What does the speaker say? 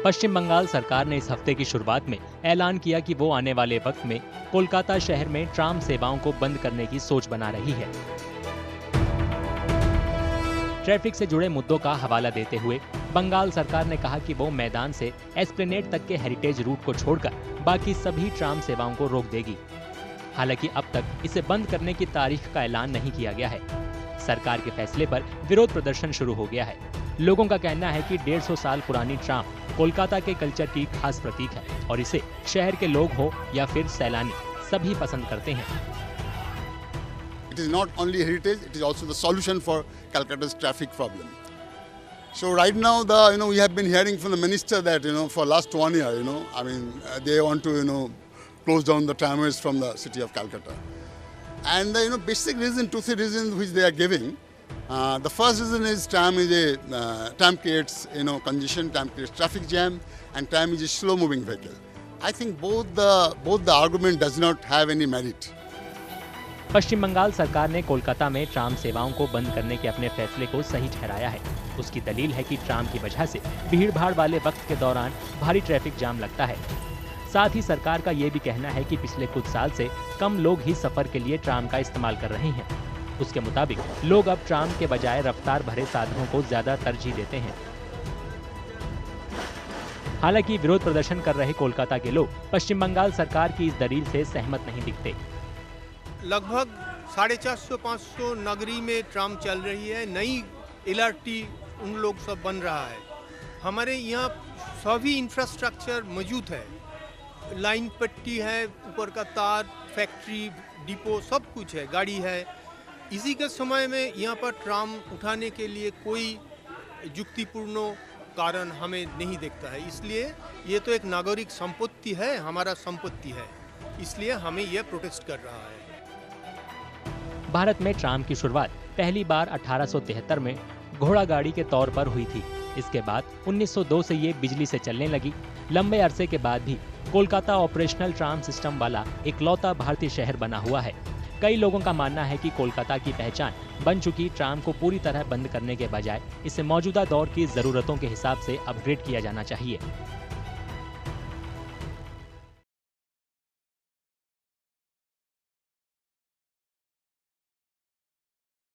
पश्चिम बंगाल सरकार ने इस हफ्ते की शुरुआत में ऐलान किया कि वो आने वाले वक्त में कोलकाता शहर में ट्राम सेवाओं को बंद करने की सोच बना रही है। ट्रैफिक से जुड़े मुद्दों का हवाला देते हुए बंगाल सरकार ने कहा कि वो मैदान से एस्प्लेनेड तक के हेरिटेज रूट को छोड़कर बाकी सभी ट्राम सेवाओं को रोक देगी। हालांकि अब तक इसे बंद करने की तारीख का ऐलान नहीं किया गया है। सरकार के फैसले पर विरोध प्रदर्शन शुरू हो गया है। लोगों का कहना है कि 150 साल पुरानी ट्राम कोलकाता के कल्चर की खास प्रतीक है और इसे शहर के लोग हो या फिर सैलानी सभी पसंद करते हैं। It is not only heritage; it is also the solution for Calcutta's traffic problem. So right now, we have been hearing from the minister that for last 1 year, they want to close down the tramways from the city of Calcutta, and the basic reason, 2-3 reasons which they are giving. The first reason is tram creates congestion, tram creates traffic jam, and tram is a slow-moving vehicle. I think both the argument does not have any merit. पश्चिम बंगाल सरकार ने कोलकाता में tram सेवाओं को बंद करने के अपने फैसले को सही ठहराया है। उसकी दलील है कि ट्राम की वजह से भीड़-भाड़ वाले वक्त के दौरान भारी ट्रैफिक जाम लगता है। साथ ही सरकार का ये भी कहना है कि पिछले कुछ साल से कम लोग ही सफर के लिए ट्राम का इस्तेमाल कर रहे हैं। उसके मुताबिक लोग अब ट्राम के बजाय रफ्तार भरे साधनों को ज्यादा तरजीह देते हैं। हालांकि विरोध प्रदर्शन कर रहे कोलकाता के लोग पश्चिम बंगाल सरकार की इस दलील से सहमत नहीं दिखते। लगभग 450-500 नगरी में ट्राम चल रही है, नई LRT उन लोग सब बन रहा है। हमारे यहाँ सभी इंफ्रास्ट्रक्चर मौजूद है, लाइन पट्टी है, ऊपर का तार, फैक्ट्री, डिपो सब कुछ है, गाड़ी है। इसी के समय में यहाँ पर ट्राम उठाने के लिए कोई युक्तिपूर्ण कारण हमें नहीं दिखता है। इसलिए ये तो एक नागरिक संपत्ति है, हमारा संपत्ति है, इसलिए हमें यह प्रोटेस्ट कर रहा है। भारत में ट्राम की शुरुआत पहली बार 1873 में घोड़ा गाड़ी के तौर पर हुई थी। इसके बाद 1902 से ये बिजली से चलने लगी। लंबे अरसे के बाद भी कोलकाता ऑपरेशनल ट्राम सिस्टम वाला इकलौता भारतीय शहर बना हुआ है। कई लोगों का मानना है कि कोलकाता की पहचान बन चुकी ट्राम को पूरी तरह बंद करने के बजाय इसे मौजूदा दौर की जरूरतों के हिसाब से अपग्रेड किया जाना चाहिए।